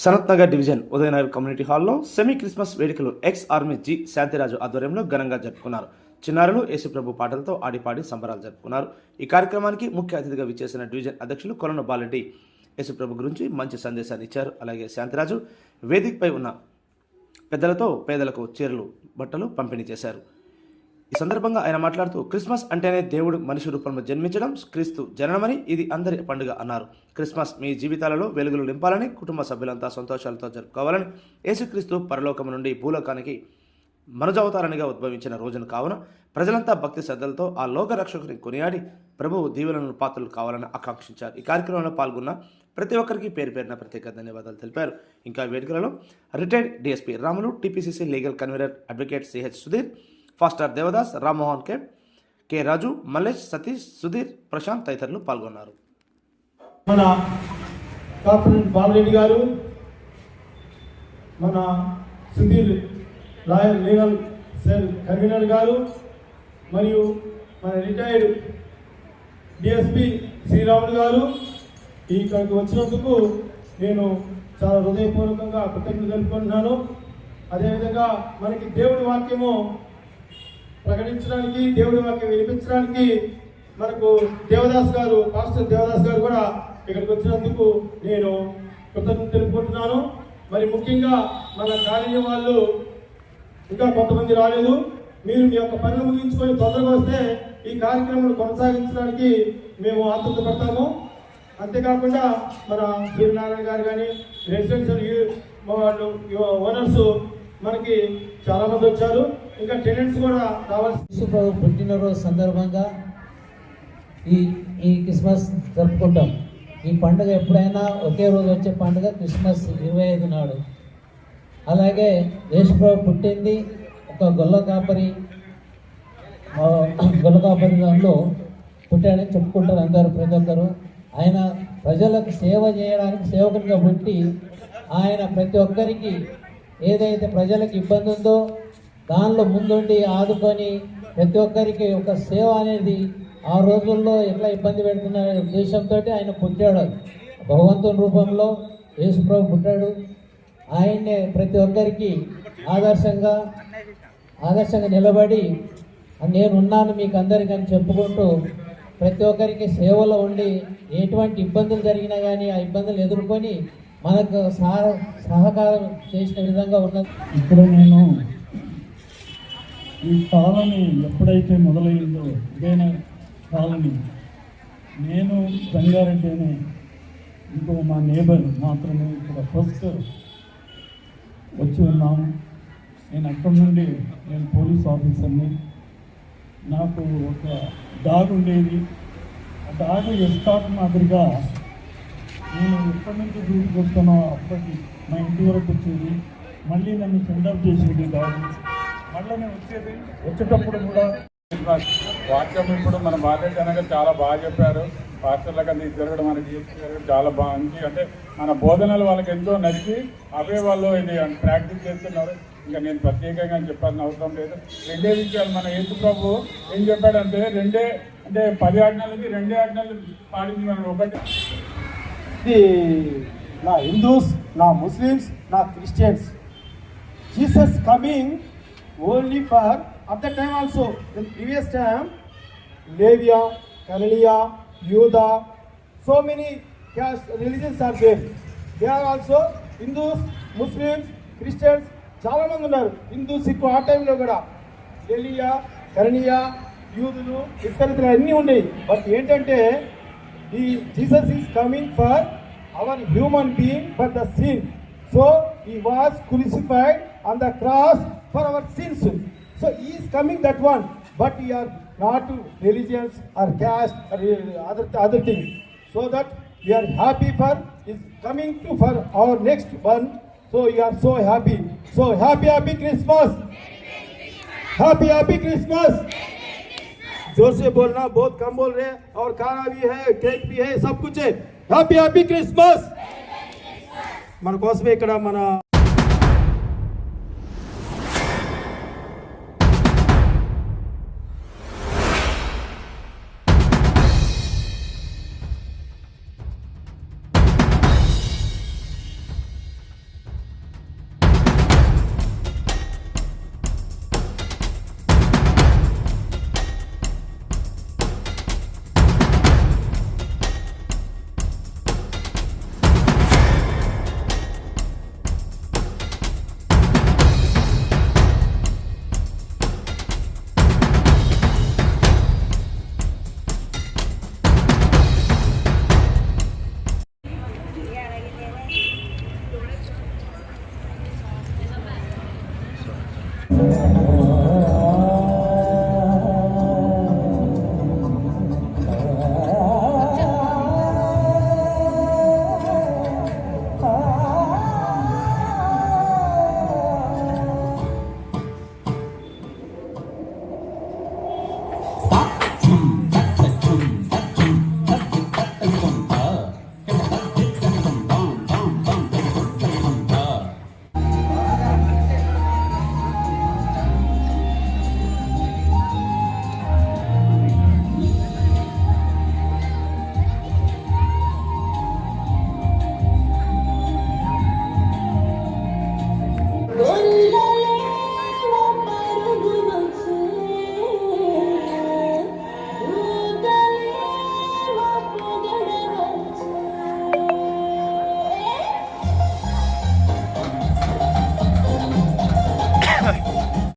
Sanath Nagar division Udaya Nagar community హాల్లో semi Christmas వేడుకలు ex army G Shantiraju ఆధ్వర్యంలో ఘనంగా జరుపుకున్నారు. చిన్నారులు యేసుప్రభు పాటలతో ఆడిపాడి సంబరాలు జరుపుకున్నారు. ఈ కార్యక్రమానికి ముఖ్య అతిథిగా విచ్చేసిన డివిజన్ అధ్యక్షులు కొలను బాలరెడ్డి యేసుప్రభు గురించి మంచి సందేశాన్ని ఇచ్చారు. అలాగే శాంతిరాజు వేదికపై ఉన్న పెద్దలతో పేదలకు చీరలు బట్టలు పంపిణీ చేశారు. ఈ సందర్భంగా ఆయన మాట్లాడుతూ క్రిస్మస్ అంటేనే దేవుడు మనిషి రూపంలో జన్మించడం, క్రీస్తు జననమని, ఇది అందరి పండుగ అన్నారు. క్రిస్మస్ మీ జీవితాలలో వెలుగులు నింపాలని, కుటుంబ సభ్యులంతా సంతోషాలతో జరుపుకోవాలని, యేసుక్రీస్తు పరలోకము నుండి భూలోకానికి మనుజవతారానిగా ఉద్భవించిన రోజున కావున ప్రజలంతా భక్తి శ్రద్ధలతో ఆ లోక రక్షకుని కొనియాడి ప్రభువు దీవెనలను పాత్రలు కావాలని ఆకాంక్షించారు. ఈ కార్యక్రమంలో పాల్గొన్న ప్రతి ఒక్కరికి పేరు పేరున ప్రత్యేక ధన్యవాదాలు తెలిపారు. ఇంకా వేడుకలలో retired DSP Ramulu, TPCC legal convener advocate CH Sudhir, pastor Devadas, Rammohan K Raju, Mallesh, Satish, Sudhir, Prashanth తదితరులు పాల్గొన్నారు. మన కార్పొరేటర్ బాలరెడ్డి గారు, మన Sudhir lawyer legal cell convener గారు, మరియు మన రిటైర్డ్ డిఎస్పి శ్రీరాములు గారు ఇక్కడికి వచ్చినందుకు నేను చాలా హృదయపూర్వకంగా కృతజ్ఞతలు తెలుపుకుంటున్నాను. అదేవిధంగా మనకి దేవుడి వాక్యము ప్రకటించడానికి, దేవుడి వాక్యం వినిపించడానికి మనకు దేవదాస్ గారు, పాస్టర్ దేవదాస్ గారు కూడా ఇక్కడికి వచ్చినందుకు నేను కృతజ్ఞతలు తెలుపుకుంటున్నాను. మరి ముఖ్యంగా మన కాలేజీ వాళ్ళు ఇంకా కొంతమంది రాలేదు. మీరు మీ యొక్క పనులు ముగించుకొని తొందరగా వస్తే ఈ కార్యక్రమాలు కొనసాగించడానికి మేము ఆతృత పడతాము. అంతేకాకుండా మన సూర్యనారాయణ గారు కానీ, రెసిడెన్షియల్ వాళ్ళు ఓనర్స్ మనకి చాలా మంది వచ్చారు. ఇంకా టెనెంట్స్ కూడా రావాల్సి. యేసుప్రభు పుట్టినరోజు సందర్భంగా ఈ క్రిస్మస్ జరుపుకుంటాం. ఈ పండుగ ఎప్పుడైనా ఒకే రోజు వచ్చే పండుగ క్రిస్మస్ 25 నాడు. అలాగే యేసుప్రభు పుట్టింది ఒక గొల్ల కాపరిలో పుట్టాడని చెప్పుకుంటారు అందరూ, ప్రతి ఒక్కరు. ఆయన ప్రజలకు సేవ చేయడానికి సేవకునిగా పుట్టి ఆయన ప్రతి ఒక్కరికి ఏదైతే ప్రజలకు ఇబ్బంది ఉందో దానిలో ముందుండి ఆదుకొని ప్రతి ఒక్కరికి ఒక సేవ అనేది ఆ రోజుల్లో ఎట్లా ఇబ్బంది పెడుతున్న ఉద్దేశంతో ఆయన పుట్టాడు. భగవంతుని రూపంలో యేసుప్రభు పుట్టాడు. ఆయన్నే ప్రతి ఒక్కరికి ఆదర్శంగా నిలబడి నేనున్నాను మీకు అందరికీ అని చెప్పుకుంటూ ప్రతి ఒక్కరికి సేవలో ఉండి ఎటువంటి ఇబ్బందులు జరిగినా కానీ ఆ ఇబ్బందులు ఎదుర్కొని మనకు సహకారం చేసిన విధంగా ఉన్నది. ఇప్పుడు నేను ఈ కాలనీ ఎప్పుడైతే మొదలైందో ఇదైనా కాలనీ, నేను రంగారెడ్డి అనే ఇంకో మా నేబర్ మాత్రమే ఇక్కడ ఫస్ట్ వచ్చి ఉన్నాము. నేను అక్కడి నుండి నేను పోలీస్ ఆఫీసర్ని. నాకు ఒక డాగ్ ఉండేది. ఆ డాగ్ ఎస్కాట్ మాదిరిగా నేను ఎప్పటి నుంచి డ్యూటీకి వస్తానో అప్పటికి మా ఇంటి వరకు వచ్చేది. మళ్ళీ నన్ను సెండప్ చేసేది డాగ్. మళ్ళీ నేను వచ్చేటప్పుడు కూడా వాక్యం ఇప్పుడు మన బాధ్యత అనగా చాలా బాగా చెప్పారు. పాస్టర్లకు అది జరగడం, మనకి చాలా బాగుంది. అంటే మన బోధనలు వాళ్ళకి ఎంతో నచ్చి అవే వాళ్ళు ఇది ప్రాక్టీస్ చేస్తున్నారు. ఇంకా నేను ప్రత్యేకంగా చెప్పాల్సిన అవసరం లేదు. రెండే విషయాలు మన యేసుప్రభు ఏం చెప్పాడంటే, 10 ఆజ్ఞలకి 2 ఆజ్ఞలు పాటించి మనం ఒకటి. నా హిందూస్, నా ముస్లిమ్స్, నా Christians, Jesus coming only for at the time also, in previous time, Levia, Canania, Yuda, so many caste religions are there. They are also Hindus, Muslims, Christians, చాలా మంది ఉన్నారు. హిందూ, సిక్కు ఆ టైంలో కూడా లేలియా, కరణియా, యూదులు, ఇస్కరితులు అన్నీ ఉన్నాయి. బట్ ఏంటంటే ఈ Jesus is coming for our human being, for the sin. So he was crucified on the cross for our sins. So he is coming, that one, but we are not religions or caste or other things. So that we are happy for is coming to for our next one. So we are so happy. So happy Christmas. Happy Christmas. जोर से बोलना, बहुत कम बोल रहे हैं. और खाना भी है, केक भी है, सब कुछ है. Happy Christmas. మన కోసమే ఇక్కడ మన